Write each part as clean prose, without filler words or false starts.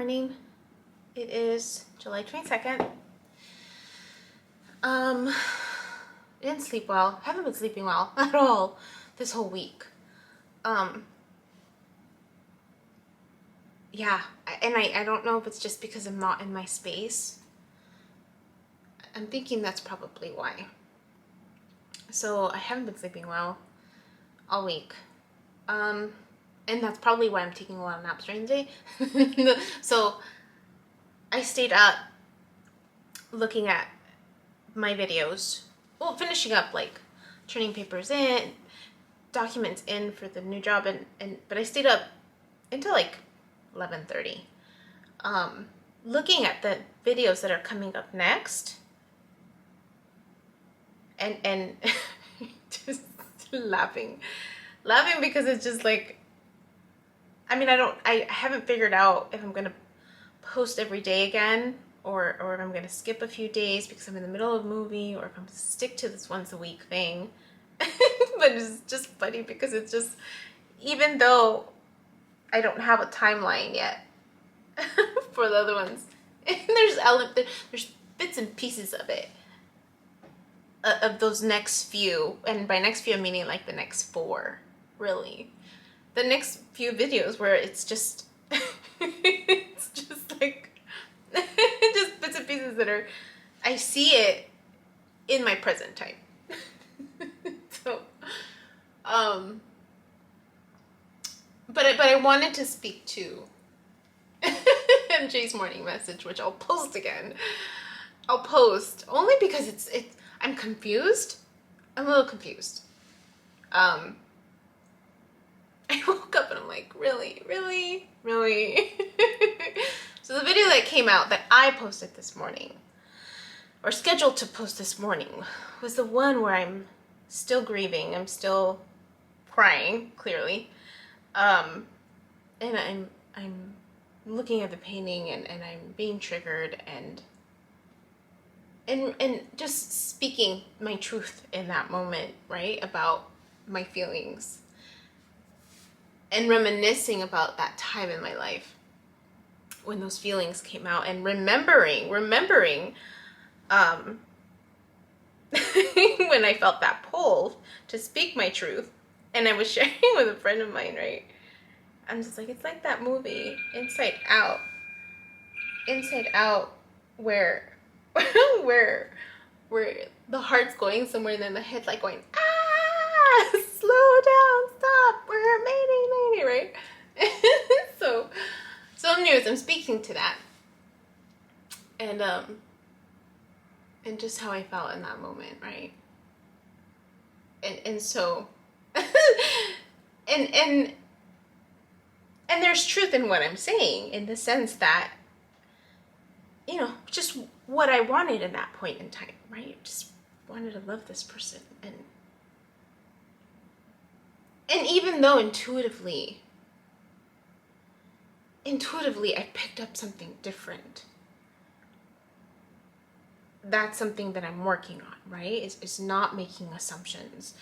morning. It is July 22nd. I didn't sleep well. Haven't been sleeping well at all this whole week. Yeah, and I don't know if it's just because I'm not in my space. I'm thinking that's probably why. So I haven't been sleeping well all week. And that's probably why I'm taking a lot of naps during the day. So I stayed up looking at my videos. Well, finishing up, like turning papers in, documents in for the new job, but I stayed up until like 11:30. Looking at the videos that are coming up next, and just laughing because it's just like, I mean, I haven't figured out if I'm gonna post every day again, or if I'm gonna skip a few days because I'm in the middle of a movie, or if I'm gonna stick to this once a week thing. But it's just funny because it's just, even though I don't have a timeline yet for the other ones, there's bits and pieces of it, of those next few, and by next few I'm meaning like the next 4, really. The next few videos where it's just it's just like just bits and pieces that are, I see it in my present time. So but I wanted to speak to MJs Morning Message, which I'll post again. I'll post only because it's I'm confused. I'm a little confused. I woke up and I'm like, really? So the video that came out that I posted this morning, or scheduled to post this morning, was the one where I'm still grieving. I'm still crying, clearly. And I'm looking at the painting and I'm being triggered and just speaking my truth in that moment, right? About my feelings. And reminiscing about that time in my life when those feelings came out, and remembering when I felt that pull to speak my truth. And I was sharing with a friend of mine, right? I'm just like, it's like that movie, Inside Out, where where the heart's going somewhere and then the head's like going, ah, slow down, stop, we're mayday, right? So anyways, I'm speaking to that, and just how I felt in that moment, right? And so and there's truth in what I'm saying, in the sense that, you know, just what I wanted in that point in time, right? Just wanted to love this person, and even though intuitively I picked up something different, that's something that I'm working on, right? Is not making assumptions,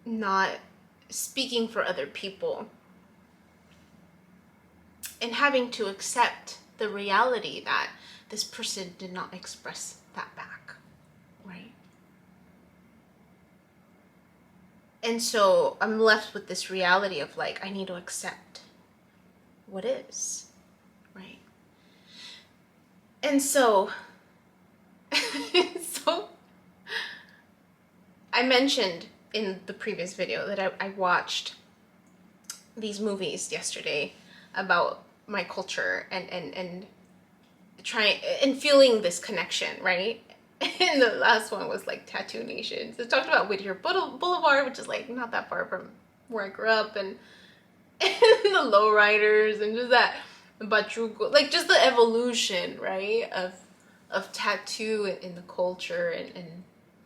not speaking for other people, and having to accept the reality that this person did not express that back, right? And so I'm left with this reality of like, I need to accept what is, right? And so I mentioned in the previous video that I watched these movies yesterday about my culture and trying and feeling this connection, right? And the last one was like Tattoo Nation. So it talked about Whittier Boulevard, which is like not that far from where I grew up, and the lowriders, and just that Bachuco, like just the evolution, right, of tattoo in the culture, and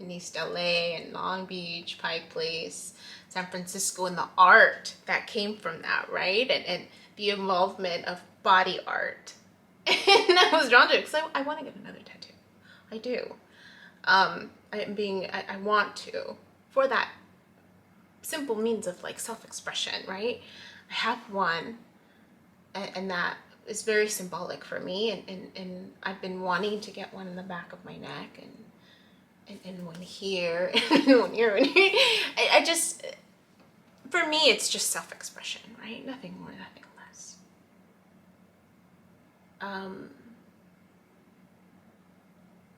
in East LA and Long Beach, Pike Place, San Francisco, and the art that came from that, right? And the involvement of body art. And I was drawn to it because I want to get another tattoo. I do. I want to, for that simple means of like self-expression, right? I have one, and that is very symbolic for me, and I've been wanting to get one in the back of my neck, and one here, and one here, and here. I just, for me, it's just self-expression, right? Nothing more, nothing less.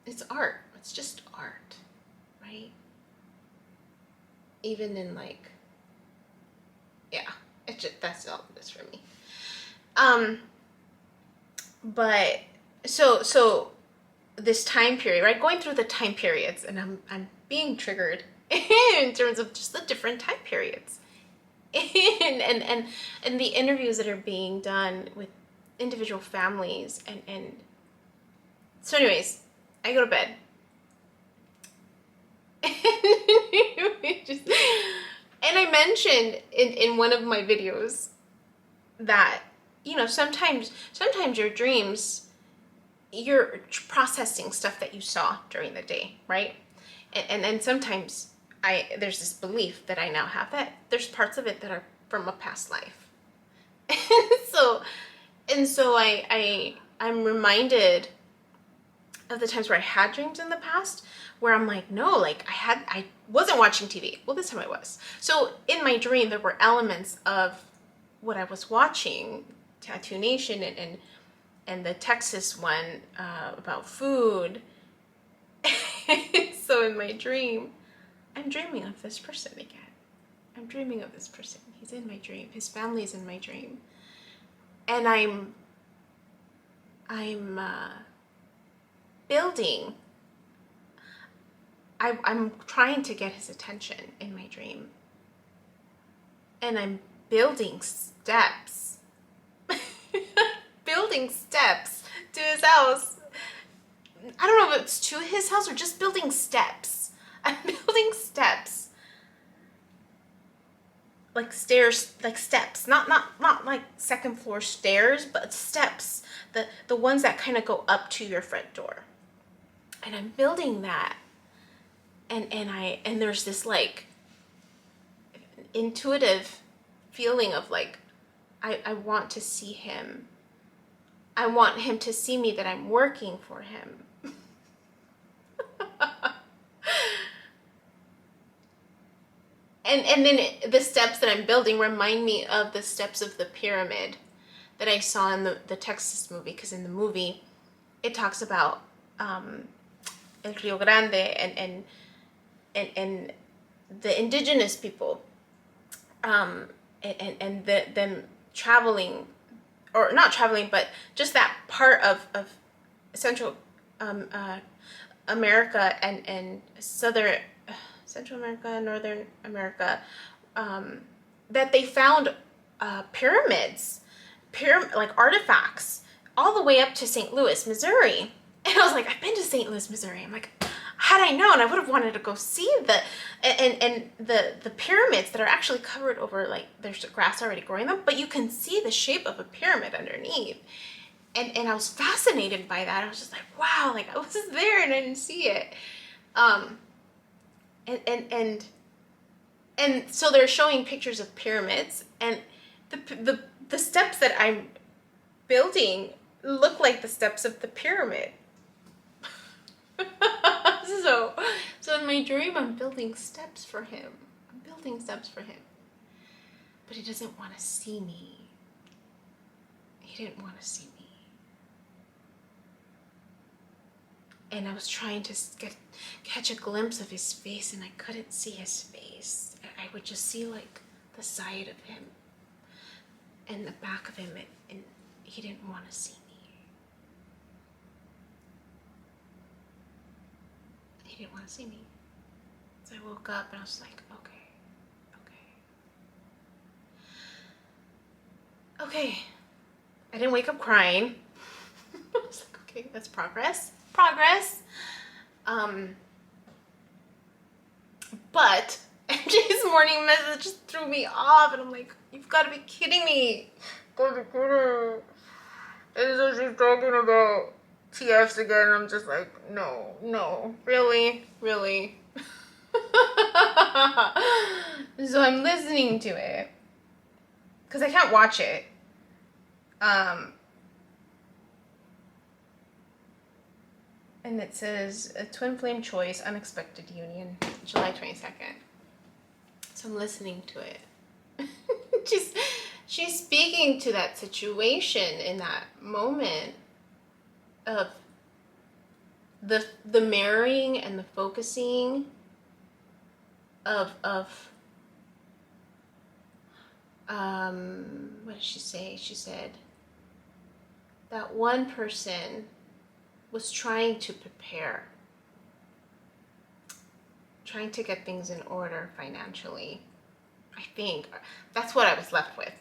It's art. It's just art, right? Even in like, yeah, it just, that's all it is for me. But so this time period, right? Going through the time periods, and I'm being triggered in terms of just the different time periods, and the interviews that are being done with individual families, and so anyways, I go to bed. And I mentioned in one of my videos that, you know, sometimes your dreams, you're processing stuff that you saw during the day, right? And sometimes there's this belief that I now have that there's parts of it that are from a past life. and so I'm reminded of the times where I had dreams in the past where I'm like, no, like I wasn't watching TV. Well, this time I was. So in my dream, there were elements of what I was watching, Tattoo Nation and the Texas one about food. So in my dream, I'm dreaming of this person again. I'm dreaming of this person. He's in my dream. His family's in my dream. And I'm building. I'm trying to get his attention in my dream. And I'm building steps. Building steps to his house. I don't know if it's to his house or just building steps. I'm building steps. Like stairs, like steps. Not like second floor stairs, but steps. The ones that kind of go up to your front door. And I'm building that. And there's this like intuitive feeling of like, I want to see him. I want him to see me, that I'm working for him. And then the steps that I'm building remind me of the steps of the pyramid that I saw in the Texas movie, because in the movie it talks about El Rio Grande and the indigenous people, and them traveling, or not traveling, but just that part of Central America and Central America, Northern America, that they found pyramids, like artifacts, all the way up to St. Louis, Missouri. And I was like, I've been to St. Louis, Missouri. I'm like, had I known, I would have wanted to go see the pyramids that are actually covered over, like, there's grass already growing them, but you can see the shape of a pyramid underneath. And I was fascinated by that. I was just like, wow, like I was just there and I didn't see it. And so they're showing pictures of pyramids, and the steps that I'm building look like the steps of the pyramid. So in my dream, I'm building steps for him. I'm building steps for him. But he doesn't want to see me. He didn't want to see me. And I was trying to catch a glimpse of his face, and I couldn't see his face. I would just see like the side of him and the back of him, and he didn't want to see me. He didn't want to see me. So I woke up and I was like, okay. I didn't wake up crying. I was like, okay, that's progress. But MJ's morning message just threw me off, and I'm like, you've got to be kidding me. And so she's talking about TFs again. I'm just like, no, really. So I'm listening to it because I can't watch it. And it says, a twin flame choice, unexpected union, July 22nd. So I'm listening to it. she's speaking to that situation in that moment of the mirroring and the focusing of what did she say? She said that one person was trying to prepare, trying to get things in order financially. I think that's what I was left with.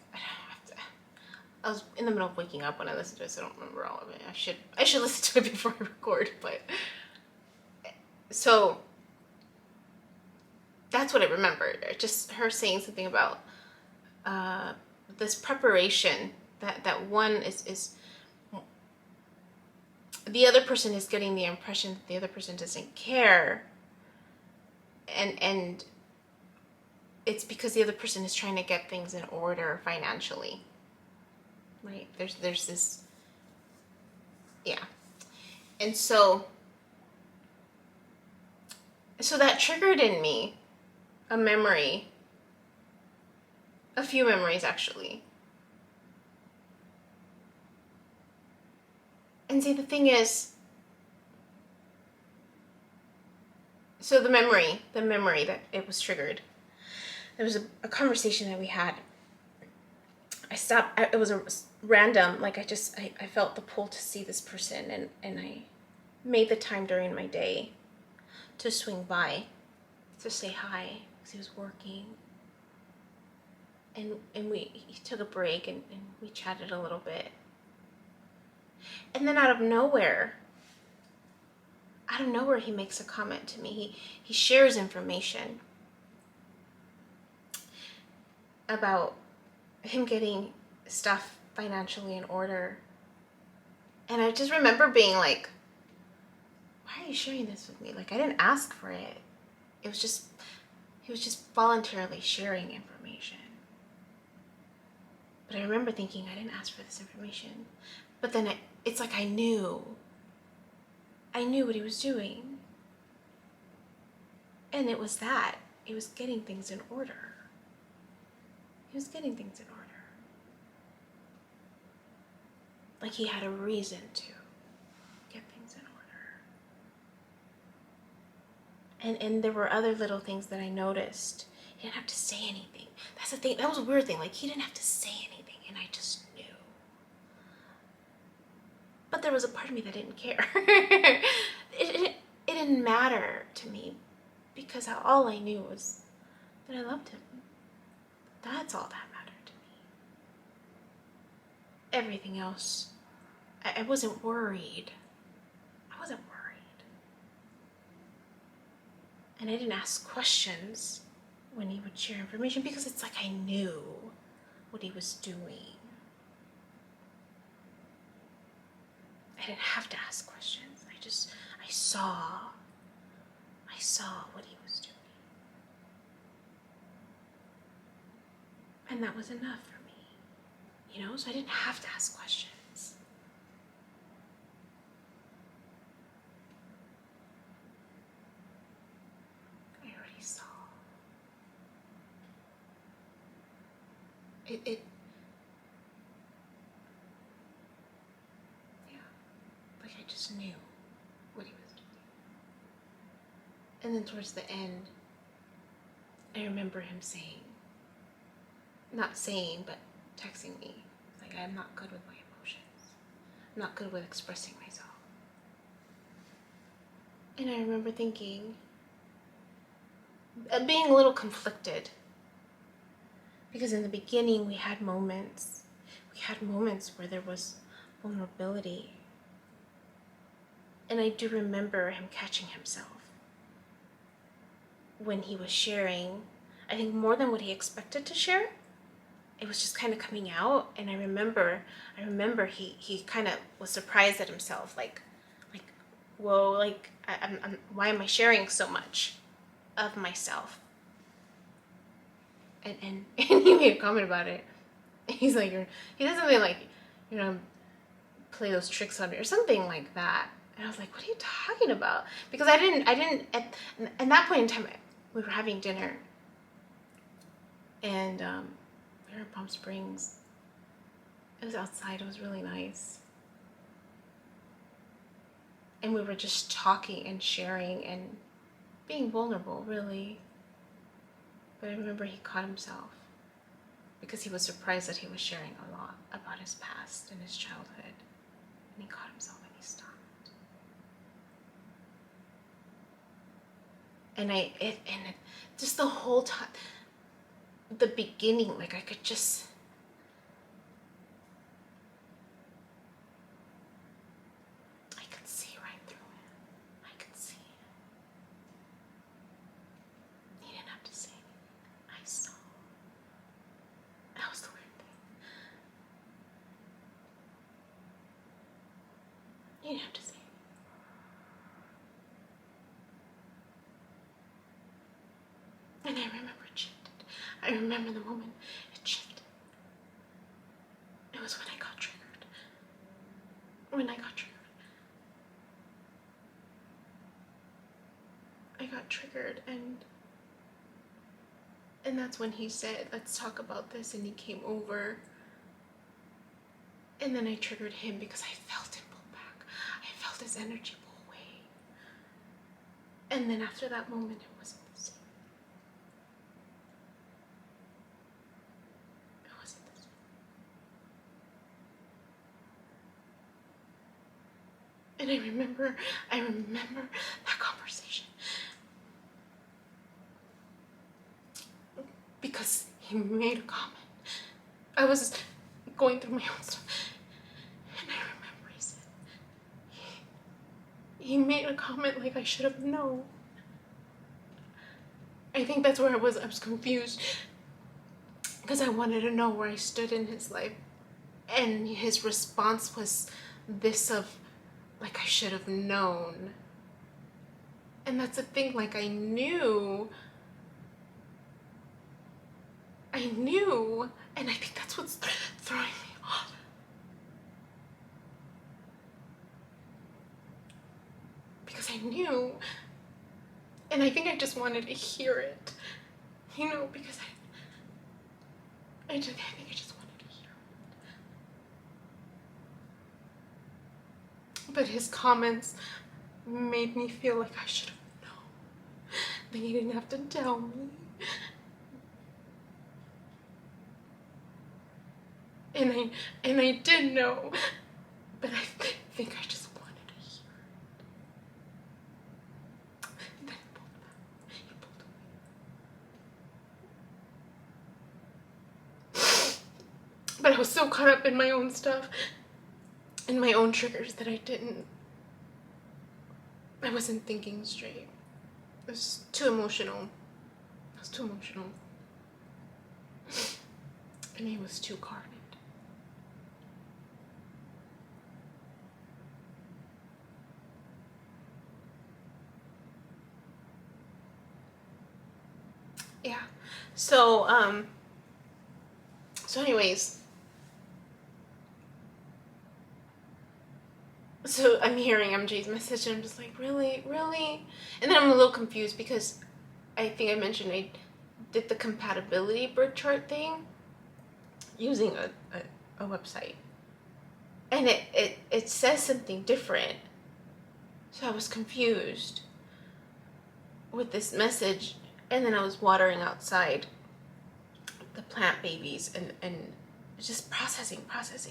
I was in the middle of waking up when I listened to it, so I don't remember all of it. I should listen to it before I record, but so that's what I remember. Just her saying something about this preparation that one is the other person is getting the impression that the other person doesn't care, and it's because the other person is trying to get things in order financially, right? There's this, yeah. And so that triggered in me a memory, a few memories actually. And see, the thing is, so the memory that it was triggered, there was a conversation that we had. I stopped, it was a random, like I felt the pull to see this person, and I made the time during my day to swing by, to say hi, because he was working. And he took a break and we chatted a little bit. And then out of nowhere, he makes a comment to me. He shares information about him getting stuff financially in order. And I just remember being like, why are you sharing this with me? Like, I didn't ask for it. He was just voluntarily sharing information. But I remember thinking, I didn't ask for this information. But then it's like I knew what he was doing. And it was that. He was getting things in order. Like he had a reason to get things in order. And there were other little things that I noticed. He didn't have to say anything. That's the thing. That was a weird thing. Like, he didn't have to say anything, and I just knew. But there was a part of me that didn't care. It didn't matter to me, because all I knew was that I loved him. That's all that mattered to me. Everything else, I wasn't worried. And I didn't ask questions when he would share information, because it's like I knew what he was doing. I didn't have to ask questions. I saw what he was doing. And that was enough for me, so I didn't have to ask questions. I already saw. Like I just knew what he was doing. And then towards the end, I remember him not saying, but texting me, like, I'm not good with my emotions. I'm not good with expressing myself. And I remember thinking, being a little conflicted, because in the beginning we had moments where there was vulnerability. And I do remember him catching himself when he was sharing, I think more than what he expected to share. It was just kind of coming out, and I remember he kind of was surprised at himself, like, whoa, like, I'm why am I sharing so much of myself? And he made a comment about it. He's like, he said something like, you're gonna play those tricks on me, or something like that. And I was like, what are you talking about? Because I didn't, at that point in time, we were having dinner. And we were in Palm Springs. It was outside, it was really nice. And we were just talking and sharing and being vulnerable, really. But I remember he caught himself because he was surprised that he was sharing a lot about his past and his childhood. And he caught himself and he stopped. And just the whole time, the beginning, like I could just, I could see right through him. I could see him. He didn't have to say anything. I saw. That was the weird thing. He didn't have to say anything. And I remember it shifted. I remember the moment it shifted. It was when I got triggered. When I got triggered. I got triggered, and that's when he said, let's talk about this, and he came over. And then I triggered him because I felt him pull back. I felt his energy pull away. And then after that moment, it wasn't the same. It wasn't the same. And I remember that conversation. Because he made a comment. I was going through my own stuff. And I remember he said, he made a comment like I should have known. I think that's where I was confused. Because I wanted to know where I stood in his life. And his response was this of, like I should have known. And that's the thing, like I knew, and I think that's what's throwing me off. Because I knew, and I think I just wanted to hear it, because I think I just wanted to hear it. But his comments made me feel like I should have known. That he didn't have to tell me. And I did know, but I think I just wanted to hear it. And then he pulled away. But I was so caught up in my own stuff, in my own triggers, that I wasn't thinking straight. It was too emotional. And he was too guarded. Yeah. So anyways, so I'm hearing MJ's message and I'm just like, really? And then I'm a little confused because I think I mentioned I did the compatibility birth chart thing using a website. And it says something different. So I was confused with this message. And then I was watering outside the plant babies and just processing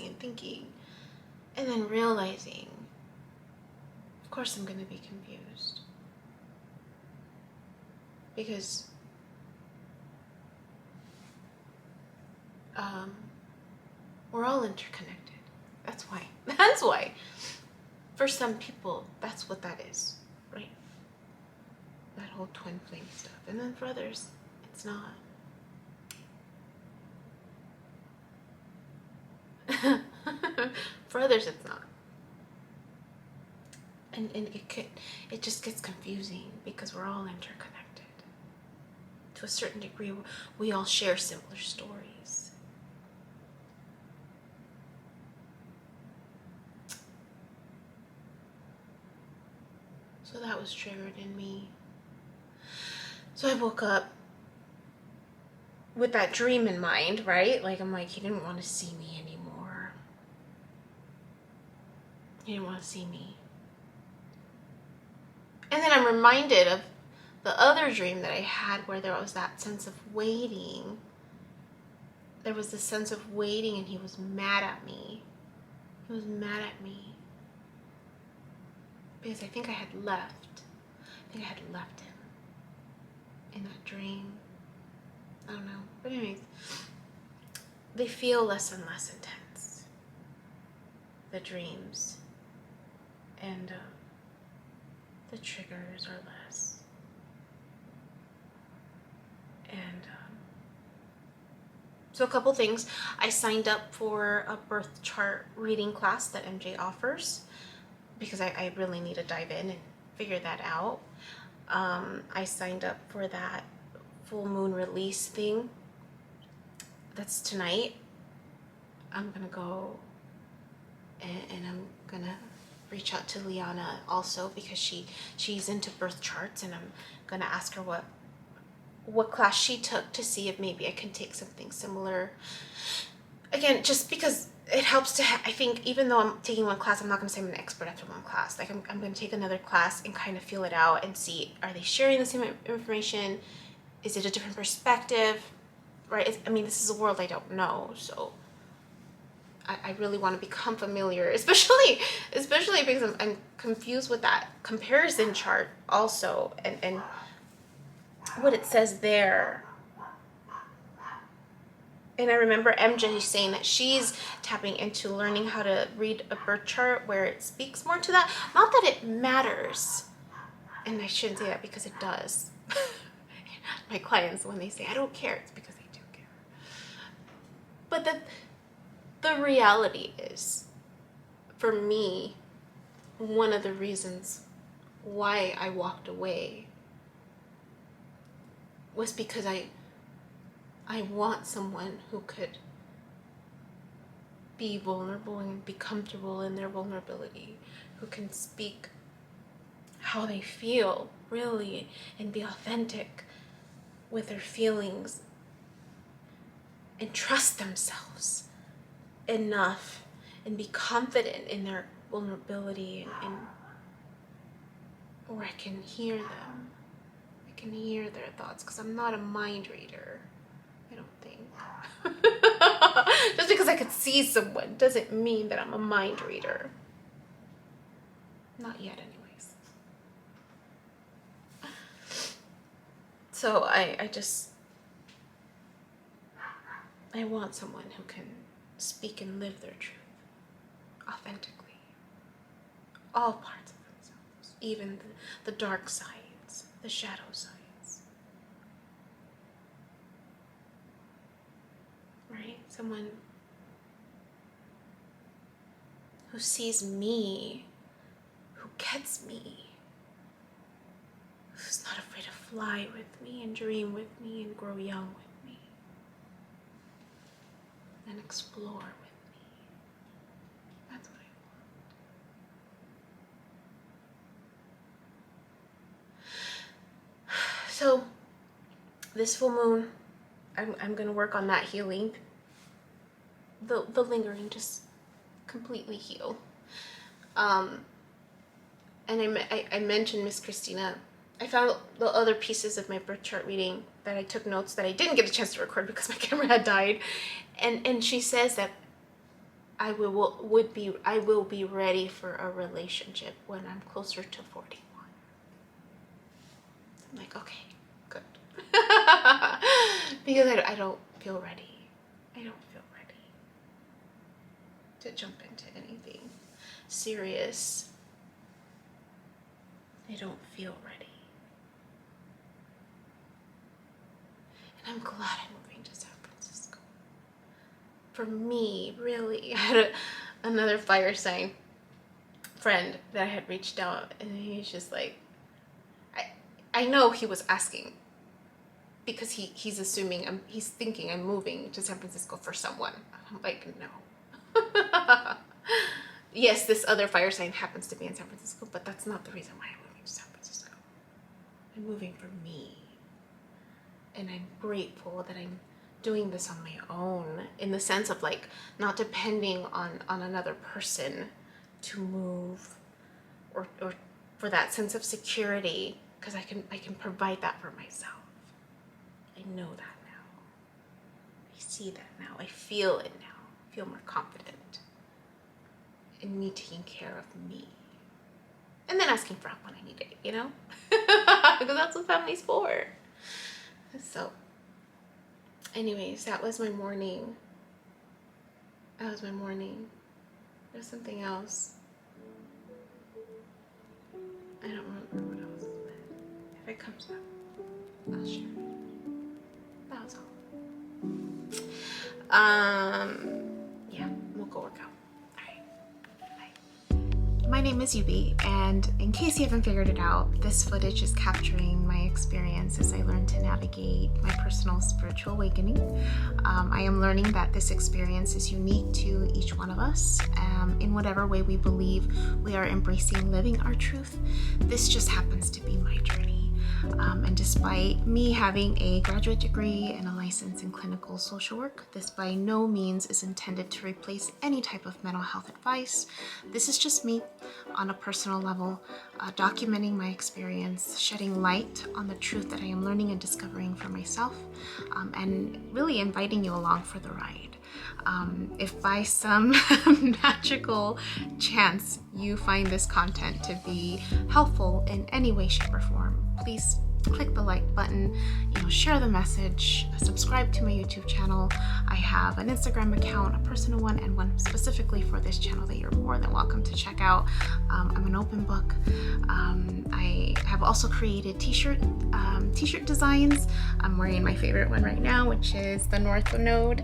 and thinking. And then realizing, of course I'm going to be confused. Because we're all interconnected. That's why. For some people, that's what that is, right? That whole twin flame stuff. And then for others, it's not. For others, it's not. And it just gets confusing because we're all interconnected. To a certain degree, we all share similar stories. that was triggered in me. So I woke up with that dream in mind, right? Like, I'm like, he didn't want to see me anymore. He didn't want to see me. And then I'm reminded of the other dream that I had where there was that sense of waiting. There was this sense of waiting, and he was mad at me. He was mad at me. Because I think I had left. I think I had left him in that dream. I don't know. But anyways, they feel less and less intense, the dreams. And the triggers are less. And so a couple things. I signed up for a birth chart reading class that MJ offers because I really need to dive in and figure that out. I signed up for that full moon release thing. That's tonight. I'm gonna go and I'm gonna reach out to Liana also because she's into birth charts, and I'm gonna ask her what class she took to see if maybe I can take something similar. Again, just because it helps to I think even though I'm taking one class, I'm not going to say I'm an expert after one class. Like, I'm going to take another class and kind of feel it out and see, are they sharing the same information? Is it a different perspective? Right? I mean, this is a world I don't know, so I really want to become familiar, especially because I'm confused with that comparison chart also, and what it says there. And I remember MJ saying that she's tapping into learning how to read a birth chart where it speaks more to that. Not that it matters, and I shouldn't say that because it does. My clients, when they say I don't care, it's because they do care. But the reality is, for me, one of the reasons why I walked away was because I want someone who could be vulnerable and be comfortable in their vulnerability, who can speak how they feel, really, and be authentic with their feelings and trust themselves enough and be confident in their vulnerability, and where I can hear them. I can hear their thoughts, because I'm not a mind reader. I don't think. Just because I could see someone doesn't mean that I'm a mind reader. Not yet, anyways. So I want someone who can speak and live their truth authentically. All parts of themselves, even the dark sides, the shadow sides. Right? Someone who sees me, who gets me, who's not afraid to fly with me and dream with me and grow young with me and explore with me. That's what I want. So this full moon, I'm going to work on that healing. The lingering, just completely heal. And I mentioned Miss Christina. I found the other pieces of my birth chart reading that I took notes that I didn't get a chance to record because my camera had died. And she says that I will be ready for a relationship when I'm closer to 41. I'm like, okay, good. Because I don't feel ready. I don't feel ready to jump into anything serious. I don't feel ready. And I'm glad I'm moving to San Francisco. For me, really, I had another fire sign friend that I had reached out, and he's just like, I know he was asking because he's assuming he's thinking I'm moving to San Francisco for someone. I'm like, no. Yes, this other fire sign happens to be in San Francisco, but that's not the reason why I'm moving to San Francisco. I'm moving for me. And I'm grateful that I'm doing this on my own, in the sense of like not depending on another person to move, or for that sense of security, because I can provide that for myself. I know that now. I see that now. I feel it now. I feel more confident in me taking care of me. And then asking for help when I need it, you know? Because that's what family's for. So, anyways, that was my morning. There's something else. I don't remember what else. If it comes up, I'll share. That was all. Yeah, we'll go work out. My name is Yubi, and in case you haven't figured it out, this footage is capturing my experience as I learn to navigate my personal spiritual awakening. I am learning that this experience is unique to each one of us, in whatever way we believe we are embracing living our truth. This just happens to be my journey. And despite me having a graduate degree and a license in clinical social work, this by no means is intended to replace any type of mental health advice. This is just me on a personal level, documenting my experience, shedding light on the truth that I am learning and discovering for myself, and really inviting you along for the ride. If by some magical chance you find this content to be helpful in any way, shape, or form, please click the like button, share the message, subscribe to my YouTube channel. I have an Instagram account, a personal one, and one specifically for this channel that you're more than welcome to check out. I'm an open book. I have also created t-shirt designs. I'm wearing my favorite one right now, which is the North Node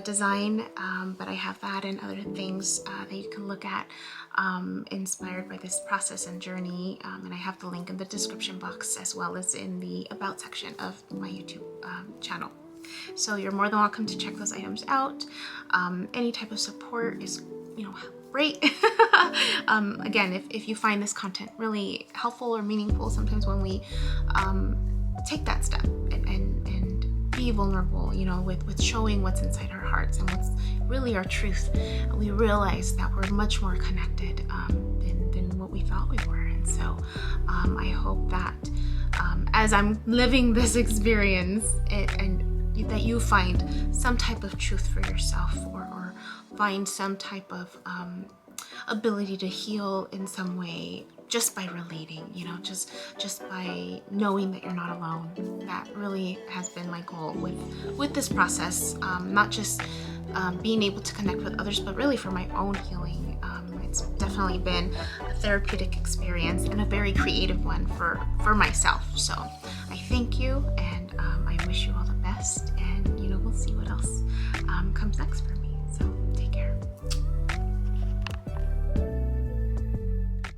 design, but I have that and other things that you can look at inspired by this process and journey, and I have the link in the description box as well as in the about section of my YouTube channel. So you're more than welcome to check those items out. Any type of support is great. Again, if you find this content really helpful or meaningful, sometimes when we take that step and be vulnerable, with showing what's inside our hearts and what's really our truth, we realize that we're much more connected than what we thought we were. And so I hope that as I'm living this experience and that you find some type of truth for yourself, or find some type of ability to heal in some way just by relating, just by knowing that you're not alone. That really has been my goal with this process, not just being able to connect with others, but really for my own healing. It's definitely been a therapeutic experience and a very creative one for myself. So I thank you, and I wish you all the best, and we'll see what else comes next for me.